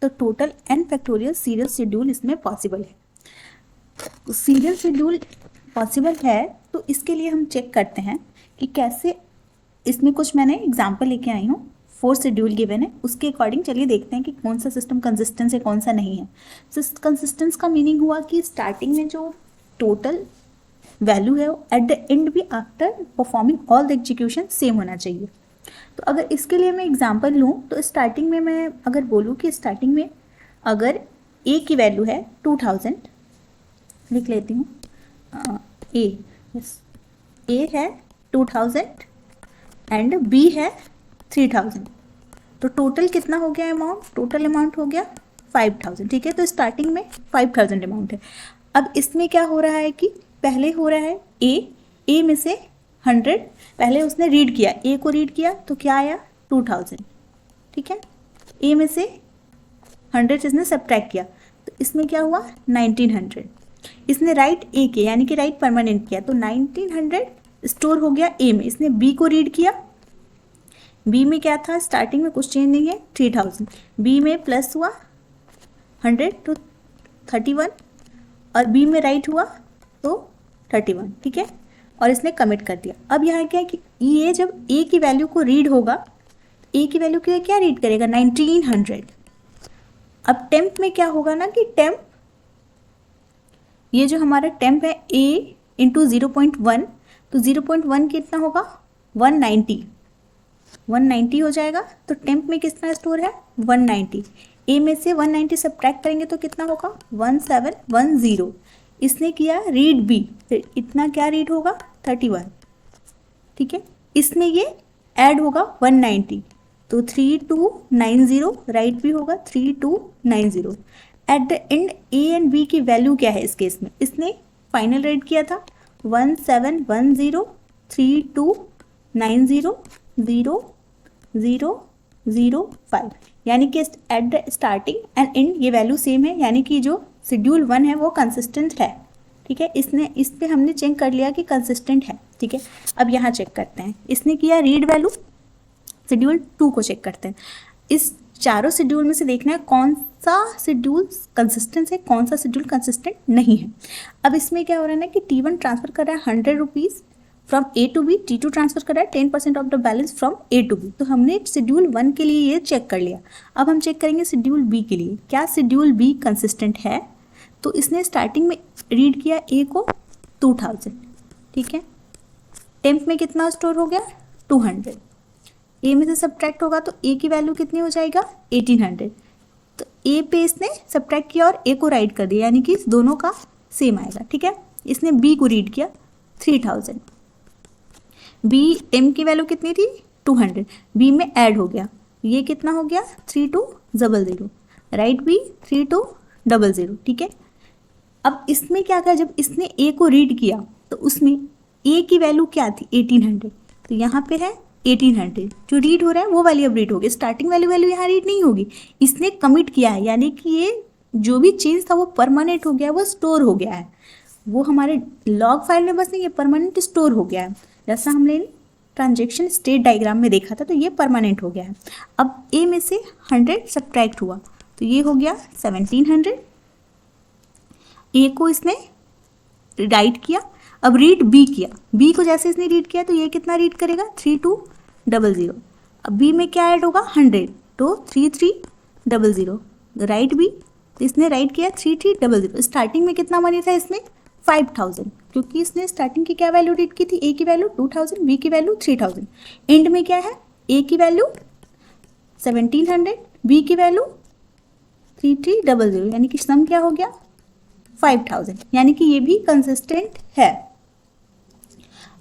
तो total n factorial serial schedule इसमें possible है। सीरियल शेड्यूल पॉसिबल है तो इसके लिए हम चेक करते हैं कि कैसे, इसमें कुछ मैंने एग्जाम्पल लेके आई हूँ, 4 शेड्यूल गिवन है, उसके अकॉर्डिंग चलिए देखते हैं कि कौन सा सिस्टम कंसिस्टेंस है कौन सा नहीं है। कंसिस्टेंस का मीनिंग हुआ कि स्टार्टिंग में जो टोटल वैल्यू है एट द एंड भी after performing all the execution same होना चाहिए। तो अगर इसके लिए मैं एग्जांपल लूँ तो स्टार्टिंग में मैं अगर बोलूँ कि स्टार्टिंग में अगर ए की वैल्यू है 2000, लिख लेती हूँ ए, यस, ए है 2000 एंड बी है 3000, तो टोटल कितना हो गया अमाउंट, टोटल अमाउंट हो गया 5000, ठीक है। तो स्टार्टिंग में 5000 अमाउंट है। अब इसमें क्या हो रहा है कि पहले हो रहा है ए में से 100 पहले उसने रीड किया, ए को रीड किया तो क्या आया 2000, ठीक है। ए में से 100 इसने सब्ट्रैक्ट किया तो इसमें क्या हुआ 1900, इसने राइट ए के यानी कि राइट परमानेंट किया तो 1900 स्टोर हो गया ए में। इसने बी को रीड किया, बी में क्या था स्टार्टिंग में कुछ चेंज नहीं है 3000, बी में प्लस हुआ 100 तो 31 और बी में राइट हुआ तो 31, ठीक है, और इसने कमिट कर दिया। अब यहाँ क्या है कि ये जब ए की वैल्यू को रीड होगा, ए की वैल्यू को क्या रीड करेगा 1900। अब टेम्प में क्या होगा ना कि टेम्प, ये जो हमारा टेम्प है ए इंटू 0.1, तो 0.1 कितना होगा 190 हो जाएगा। तो टेम्प में कितना स्टोर है 190, ए में से 190 सब्ट्रैक्ट करेंगे तो कितना होगा 1710। इसने किया रीड बी, फिर इतना क्या रीड होगा 31, ठीक है। इसमें ये ऐड होगा 190 तो 3290 राइट भी होगा 3290। At the end A and B की वैल्यू क्या है इस केस में, इसने फाइनल राइट किया था 1710 3290 0005, यानी कि at the starting and and ये वैल्यू सेम है, यानी कि जो शेड्यूल 1 है वो कंसिस्टेंट है, ठीक है। इस पे हमने चेक कर लिया कि कंसिस्टेंट है, ठीक है। अब यहाँ चेक करते हैं, इसने किया रीड वैल्यू, शेड्यूल 2 को चेक करते हैं। इस चारों शेड्यूल में से देखना है कौन सा शेड्यूल कंसिस्टेंट है कौन सा शेड्यूल कंसिस्टेंट नहीं है। अब इसमें क्या हो रहा है ना कि T1 ट्रांसफर कर रहा है 100 rupees from A to B, T2 transfer कर रहा है 10% off the balance from A to B. तो हमने शेड्यूल 1 के लिए ये चेक कर लिया। अब हम चेक करेंगे शेड्यूल बी के लिए, क्या शेड्यूल बी कंसिस्टेंट है। तो इसने स्टार्टिंग में रीड किया ए को 2000, ठीक है, टेम्प में कितना स्टोर हो गया 200, ए में से सब्ट्रैक्ट होगा तो ए की वैल्यू कितनी हो जाएगा 1800, तो ए पे इसने सब्ट्रैक्ट किया और ए को राइट कर दिया, यानी कि दोनों का सेम आएगा, ठीक है। इसने बी को रीड किया 3000, बी एम की वैल्यू कितनी थी 200, बी में ऐड हो गया, ये कितना हो गया 3200, राइट बी 3200, ठीक है। अब इसमें क्या कहा, जब इसने ए को रीड किया तो उसमें ए की वैल्यू क्या थी 1800, तो यहाँ पे है 1800, जो रीड हो रहा है वो वाली अब रीड होगी, स्टार्टिंग वैल्यू यहाँ रीड नहीं होगी, इसने कमिट किया है, यानी कि ये जो भी चेंज था वो परमानेंट हो गया है, वो स्टोर हो गया है, वो हमारे लॉग फाइल में बस नहीं, ये परमानेंट स्टोर हो गया है। जैसा हमने ट्रांजेक्शन स्टेट डायग्राम में देखा था तो ये परमानेंट हो गया है। अब ए में से 100 सब्ट्रैक्ट हुआ तो ये हो गया 1700, ए को इसने राइट किया, अब रीड बी किया, बी को जैसे इसने रीड किया तो ये कितना रीड करेगा 3200, अब बी में क्या ऐड होगा 100 तो 3300, राइट बी, तो इसने राइट किया 3300। स्टार्टिंग में कितना मनी था इसमें 5000, क्योंकि इसने स्टार्टिंग की क्या वैल्यू रीड की थी, ए की वैल्यू 2000, बी की वैल्यू 3000, एंड में क्या है ए की वैल्यू 1700, बी की वैल्यू 3300, यानी कि सम क्या हो गया 5000, यानी कि ये भी कंसिस्टेंट है।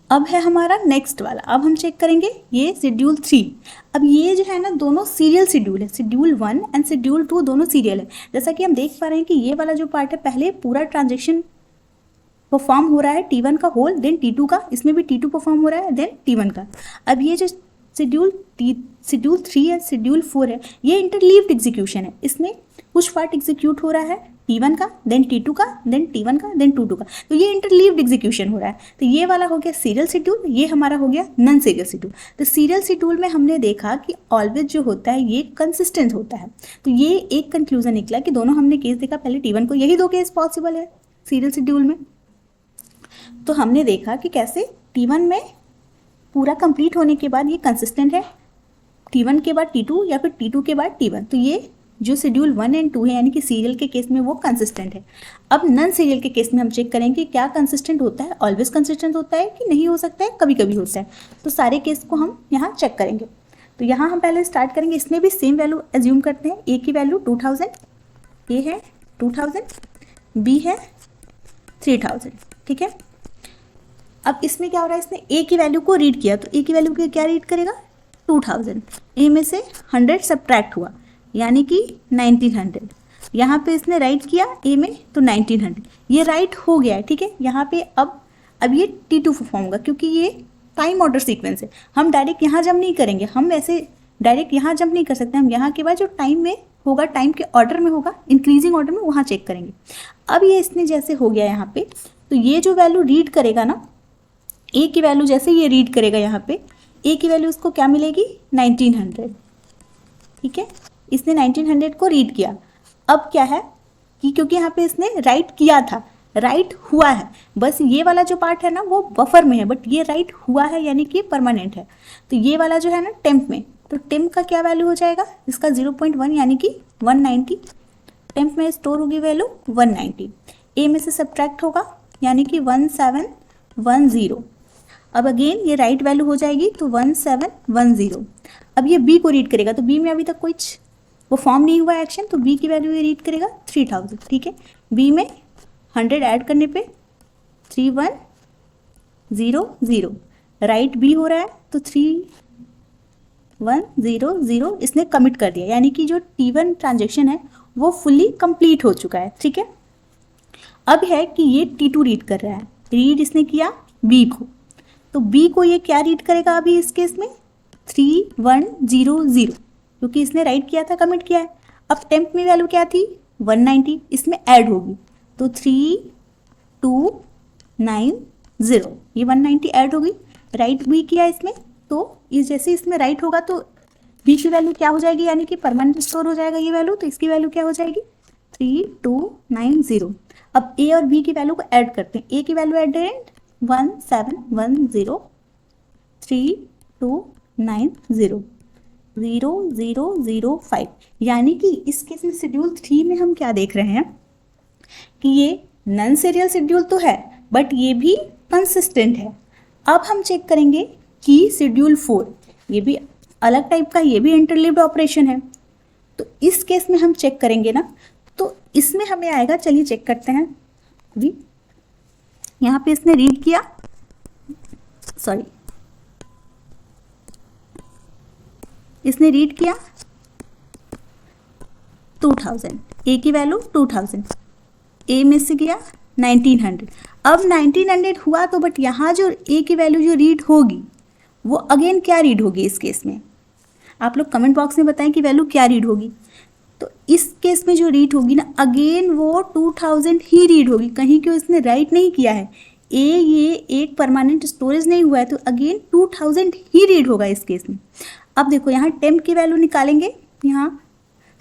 अब है हमारा नेक्स्ट वाला, अब हम चेक करेंगे ये शेड्यूल 3। अब ये जो है ना दोनों सीरियल शेड्यूल है, शेड्यूल 1 एंड शेड्यूल 2 दोनों सीरियल है। जैसा कि हम देख पा रहे हैं कि ये वाला जो पार्ट है पहले पूरा ट्रांजेक्शन परफॉर्म हो रहा है T1 का होल, देन T2 का, इसमें भी T2 परफॉर्म हो रहा है, देन T1 का। अब ये जो शेड्यूल 3 है शेड्यूल 4 है ये इंटरलीव्ड एग्जीक्यूशन है, इसमें कुछ पार्ट एग्जीक्यूट हो रहा है T1 का, देन T2 का, देन T1 का, देन T2 का, तो ये इंटरलीव्ड एग्जीक्यूशन हो रहा है। तो ये वाला हो गया सीरियल शेड्यूल, ये हमारा हो गया नॉन सीरियल शेड्यूल। तो सीरियल शेड्यूल में हमने देखा कि ऑलवेज जो होता है ये कंसिस्टेंट होता है। तो ये एक कंक्लूजन निकला कि दोनों हमने केस देखा, पहले T1 को, यही दो केस पॉसिबल है सीरियल शेड्यूल में। तो हमने देखा कि कैसे T1 में पूरा कंप्लीट होने के बाद ये कंसिस्टेंट है, T1 के बाद T2 या फिर T2 के बाद T1, तो ये जो शेड्यूल 1 एंड 2 है यानी कि सीरियल के केस में वो कंसिस्टेंट है। अब नॉन सीरियल के केस में हम चेक करेंगे क्या कंसिस्टेंट होता है, ऑलवेज कंसिस्टेंट होता है कि नहीं हो सकता है, कभी कभी होता है। तो सारे केस को हम यहाँ चेक करेंगे। तो यहाँ हम पहले स्टार्ट करेंगे, इसमें भी सेम वैल्यू एज्यूम करते हैं। ए की वैल्यू 2000, ए है 2000, बी है 3000, ठीक है। अब इसमें क्या हो रहा है, इसने ए की वैल्यू को रीड किया, तो ए की वैल्यू क्या रीड करेगा 2000, ए में से 100 सब्ट्रैक्ट हुआ यानी कि 1900, यहाँ पे इसने राइट किया ए में तो 1900, ये राइट हो गया है, ठीक है। यहाँ पे अब ये T2 फॉर्म होगा क्योंकि ये टाइम ऑर्डर सीक्वेंस है। हम डायरेक्ट यहाँ जंप नहीं करेंगे, हम ऐसे डायरेक्ट यहाँ जंप नहीं कर सकते, हम यहाँ के बाद जो टाइम में होगा, टाइम के ऑर्डर में होगा, इंक्रीजिंग ऑर्डर में, वहाँ चेक करेंगे। अब ये इसने जैसे हो गया यहाँ पे, तो ये जो वैल्यू रीड करेगा ना, ए की वैल्यू जैसे ये रीड करेगा यहाँ पे, ए की वैल्यू उसको क्या मिलेगी 1900, ठीक है। इसने 1900 को रीड किया। अब क्या है कि क्योंकि यहाँ पे इसने राइट किया था, राइट हुआ है, बस ये वाला जो पार्ट है ना वो बफर में है, बट ये राइट हुआ है यानी कि परमानेंट है। तो ये वाला जो है ना टेम्प में, तो टेम्प का क्या वैल्यू हो जाएगा, इसका 0.1 यानी कि 190, टेम्प में स्टोर होगी वैल्यू 190, ए में से सब्ट्रैक्ट होगा यानी कि 1710। अब अगेन ये राइट वैल्यू हो जाएगी तो 1710। अब ये बी को रीड करेगा, तो बी में अभी तक कुछ वो फॉर्म नहीं हुआ एक्शन, तो बी की वैल्यू ये रीड करेगा 3000, ठीक है। बी में 100 ऐड करने पे 3100, राइट बी हो रहा है तो 3100 इसने कमिट कर दिया, यानी कि जो T1 ट्रांजेक्शन है वो फुल्ली कंप्लीट हो चुका है, ठीक है। अब है कि ये T2 रीड कर रहा है, रीड इसने किया बी को, तो बी को ये क्या रीड करेगा अभी इस केस में 3100, क्योंकि इसने राइट किया था, कमिट किया है। अब टेम्प में वैल्यू क्या थी 190, इसमें ऐड होगी तो 3290, ये 190 ऐड होगी, राइट भी किया इसमें, तो ये जैसे इसमें राइट होगा तो बी की वैल्यू क्या हो जाएगी, यानी कि परमानेंट स्टोर हो जाएगा ये वैल्यू, तो इसकी वैल्यू क्या हो जाएगी 3290। अब ए और बी की वैल्यू को ऐड करते हैं, ए की वैल्यू एट द एंड 1710, 3290, 0005, यानी कि इस केस में शेड्यूल 3 में हम क्या देख रहे हैं कि ये नॉन सीरियल शेड्यूल तो है बट ये भी कंसिस्टेंट है। अब हम चेक करेंगे कि शेड्यूल 4, ये भी अलग टाइप का, ये भी इंटरलीव्ड ऑपरेशन है। तो इस केस में हम चेक करेंगे ना, तो इसमें हमें आएगा, चलिए चेक करते हैं। अभी यहाँ पे इसने रीड किया, सॉरी इसने रीड किया 2000, ए की वैल्यू 2000, ए में से गया 1900। अब 1900 हुआ तो बट यहाँ जो ए की वैल्यू जो रीड होगी वो अगेन क्या रीड होगी इस केस में, आप लोग कमेंट बॉक्स में बताएं कि वैल्यू क्या रीड होगी। तो इस केस में जो रीड होगी ना अगेन वो 2000 ही रीड होगी, कहीं क्यों इसने राइट नहीं किया है, ये एक परमानेंट स्टोरेज नहीं हुआ है, तो अगेन 2000 ही रीड होगा इस केस में। अब देखो यहाँ टेम्प की वैल्यू निकालेंगे यहाँ,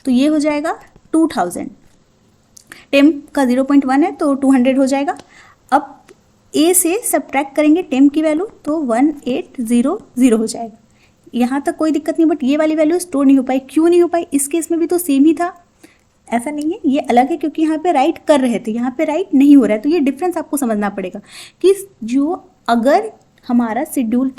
तो ये हो जाएगा 2000, टेम्प का 0.1 है तो 200 हो जाएगा। अब ए से सब्ट्रैक्ट करेंगे टेम्प की वैल्यू तो 1800 हो जाएगा। यहाँ तक कोई दिक्कत नहीं, बट ये वाली वैल्यू स्टोर नहीं हो पाई, क्यों नहीं हो पाई, इस केस में भी तो सेम ही था, ऐसा नहीं है, ये अलग है क्योंकि यहाँ पे राइट कर रहे थे, यहाँ पे राइट नहीं हो रहा है। तो ये डिफरेंस आपको समझना पड़ेगा कि जो अगर हमारा शेड्यूल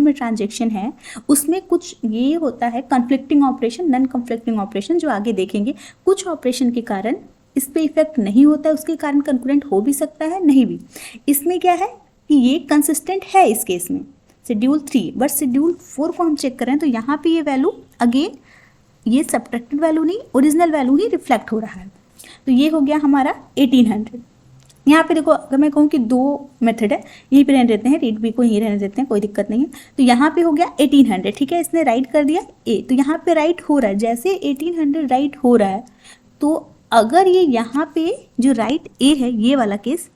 में ट्रांजेक्शन है उसमें कुछ ये होता है conflicting operation, non conflicting operation, जो आगे देखेंगे। कुछ ऑपरेशन के कारण इस पे इफेक्ट नहीं होता है, उसके कारण कंकरेंट हो भी सकता है, नहीं भी। इसमें क्या है कि ये कंसिस्टेंट है इस केस में शेड्यूल 3, बट शेड्यूल 4 को हम चेक करें तो यहाँ पे ये वैल्यू अगेन ये सब्ट्रैक्टेड वैल्यू नहीं, ओरिजिनल वैल्यू ही रिफ्लेक्ट हो रहा है। तो ये हो गया हमारा 1800। यहाँ पे देखो, अगर मैं कहूँ कि 2 मेथड है, यहीं पे रहने देते हैं, रीड बी को यहीं रहने देते हैं, कोई दिक्कत नहीं है। तो यहाँ पे हो गया 1800, ठीक है, इसने राइट कर दिया ए, तो यहाँ पे राइट हो रहा है, जैसे 1800 राइट हो रहा है, तो अगर ये यहाँ पे जो राइट ए है, ये वाला केस,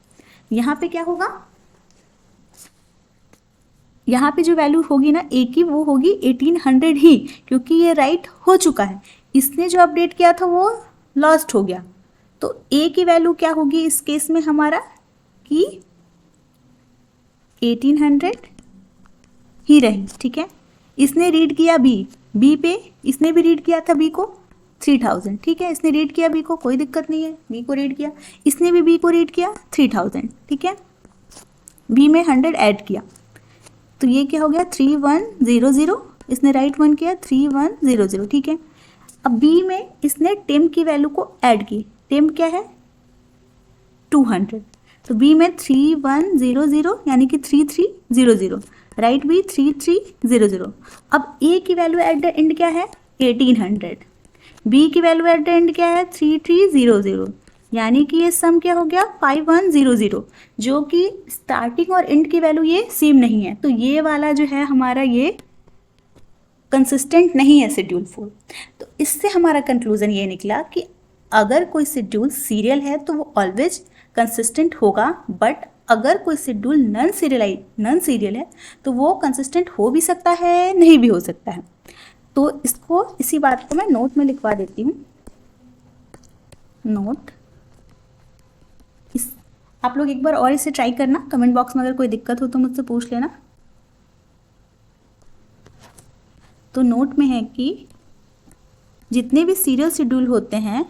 यहाँ पे क्या होगा, यहाँ पे जो वैल्यू होगी ना ए की, वो होगी 1800 ही, क्योंकि ये राइट हो चुका है, इसने जो अपडेट किया था वो लॉस्ट हो गया। तो ए की वैल्यू क्या होगी इस केस में हमारा, कि 1800 ही रही, ठीक है। इसने रीड किया बी पे, इसने भी रीड किया था बी को 3000, ठीक है, इसने रीड किया बी को, कोई दिक्कत नहीं है, बी को रीड किया, इसने भी बी को रीड किया 3000, ठीक है, बी में 100 ऐड किया, तो ये क्या हो गया 3100, इसने राइट 1 किया 3100, ठीक है। अब बी में इसने टेम्प की वैल्यू को ऐड की, टेम्प क्या है 200, तो बी में 3100 यानी कि 3300, राइट बी 3300। अब ए की वैल्यू एट द एंड क्या है 1800, बी की वैल्यू एट द एंड क्या है 3300, यानी कि ये सम क्या हो गया 5100, जो कि स्टार्टिंग और एंड की वैल्यू ये सेम नहीं है, तो ये वाला जो है हमारा ये कंसिस्टेंट नहीं है शेड्यूल 4। तो इससे हमारा कंक्लूजन ये निकला कि अगर कोई शेड्यूल सीरियल है तो वो ऑलवेज कंसिस्टेंट होगा, बट अगर कोई शेड्यूल नॉन सीरियल है तो वो कंसिस्टेंट हो भी सकता है, नहीं भी हो सकता है। तो इसको, इसी बात को मैं नोट में लिखवा देती हूँ, नोट। आप लोग एक बार और इसे ट्राई करना, कमेंट बॉक्स में अगर कोई दिक्कत हो तो मुझसे पूछ लेना। तो नोट में है कि जितने भी सीरियल शेड्यूल होते हैं,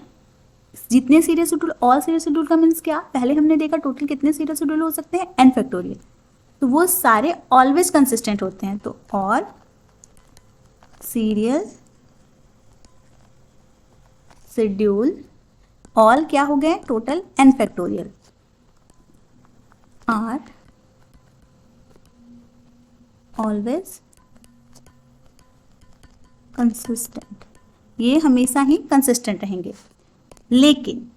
जितने serial schedule, all serial schedule का मीन्स क्या, पहले हमने देखा टोटल कितने सीरियल शेड्यूल हो सकते हैं n फैक्टोरियल, तो वो सारे ऑलवेज कंसिस्टेंट होते हैं। तो ऑल सीरियल शेड्यूल, ऑल क्या हो गए total n factorial, are always consistent, ये हमेशा ही कंसिस्टेंट रहेंगे। लेकिन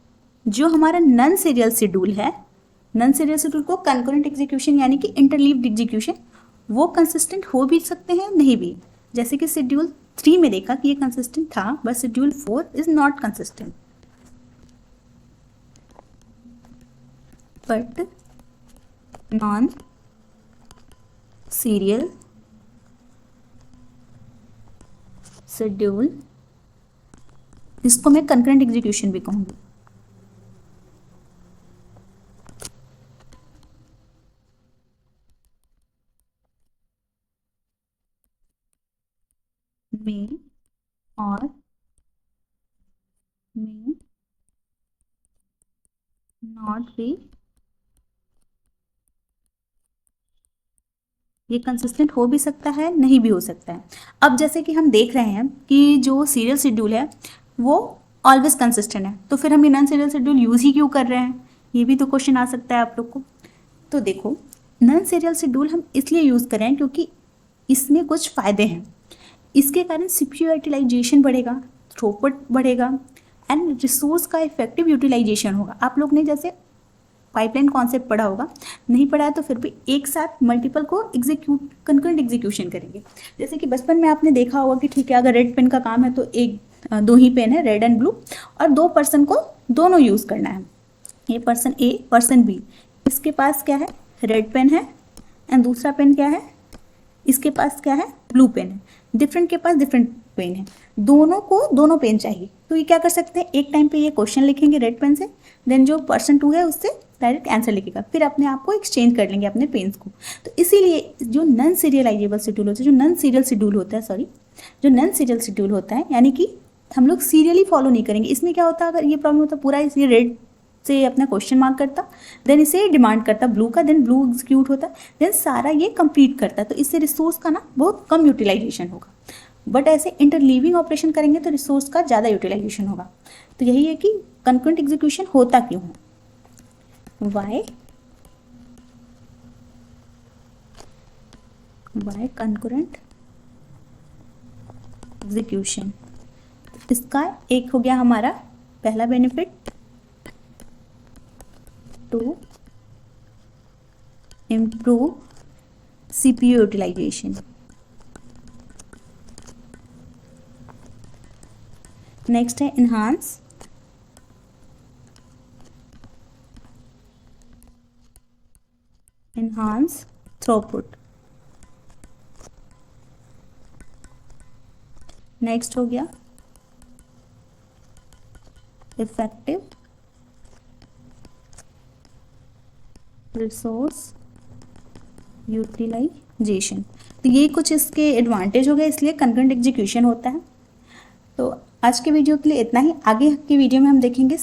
जो हमारा नॉन सीरियल शेड्यूल है, नॉन सीरियल शेड्यूल को कंकरेंट एग्जीक्यूशन यानी कि इंटरलीव्ड एग्जीक्यूशन, वो कंसिस्टेंट हो भी सकते हैं, नहीं भी। जैसे कि शेड्यूल 3 में देखा कि ये कंसिस्टेंट था, but schedule 4 is not consistent. But non serial schedule, इसको मैं कंकरेंट एग्जीक्यूशन भी कहूंगी, में और में नॉट बी, ये कंसिस्टेंट हो भी सकता है, नहीं भी हो सकता है। अब जैसे कि हम देख रहे हैं कि जो सीरियल शेड्यूल है वो ऑलवेज कंसिस्टेंट है, तो फिर हम ये नॉन सीरियल शेड्यूल यूज़ ही क्यों कर रहे हैं, ये भी तो क्वेश्चन आ सकता है आप लोग को। तो देखो, नॉन सीरियल शेड्यूल हम इसलिए यूज़ कर रहे हैं क्योंकि इसमें कुछ फ़ायदे हैं। इसके कारण सीपीयू यूटिलाइजेशन बढ़ेगा, थ्रूपुट बढ़ेगा एंड रिसोर्स का इफेक्टिव यूटिलाइजेशन होगा। आप लोग ने जैसे पाइपलाइन कॉन्सेप्ट पढ़ा होगा, नहीं पढ़ा है तो फिर भी एक साथ मल्टीपल को कंकरेंट एग्जीक्यूशन करेंगे। जैसे कि बचपन में आपने देखा होगा कि ठीक है, अगर रेड पेन का काम है तो दो ही पेन है, रेड एंड ब्लू, और 2 पर्सन को दोनों यूज़ करना है, ये पर्सन ए पर्सन बी, इसके पास क्या है रेड पेन है एंड दूसरा पेन क्या है, इसके पास क्या है ब्लू पेन है, डिफरेंट के पास डिफरेंट पेन है, दोनों को दोनों पेन चाहिए। तो ये क्या कर सकते हैं, एक टाइम पे ये क्वेश्चन लिखेंगे रेड पेन से, देन जो पर्सन 2 है उससे डायरेक्ट आंसर लिखेगा, फिर अपने आप को एक्सचेंज कर लेंगे अपने पेन्स को। तो इसीलिए जो नॉन सीरियलाइजेबल शेड्यूल होता है, जो नॉन सीरियल शेड्यूल होता है, जो नॉन सीरियल शेड्यूल होता है, यानी कि हम लोग सीरियली फॉलो नहीं करेंगे। इसमें क्या होता है, अगर ये प्रॉब्लम होता पूरा इसे रेड से अपना क्वेश्चन मार्क करता, देन इसे डिमांड करता ब्लू का, देन ब्लू एग्जीक्यूट होता, देन सारा ये कंप्लीट करता, तो इससे रिसोर्स का ना बहुत कम यूटिलाइजेशन होगा। बट ऐसे इंटरलीविंग ऑपरेशन करेंगे तो रिसोर्स का ज़्यादा यूटिलाइजेशन होगा। तो यही है कि कंकरेंट एग्जीक्यूशन होता क्यों है, वाई कंकरेंट एग्जीक्यूशन। इसका एक हो गया हमारा पहला benefit, to improve CPU utilization. Next है enhance थ्रूपुट. नेक्स्ट हो गया इफेक्टिव रिसोर्स यूटिलाइजेशन. तो ये कुछ इसके एडवांटेज हो गए, इसलिए कंकरेंट एग्जीक्यूशन होता है. तो आज के वीडियो के लिए इतना ही. आगे की वीडियो में हम देखेंगे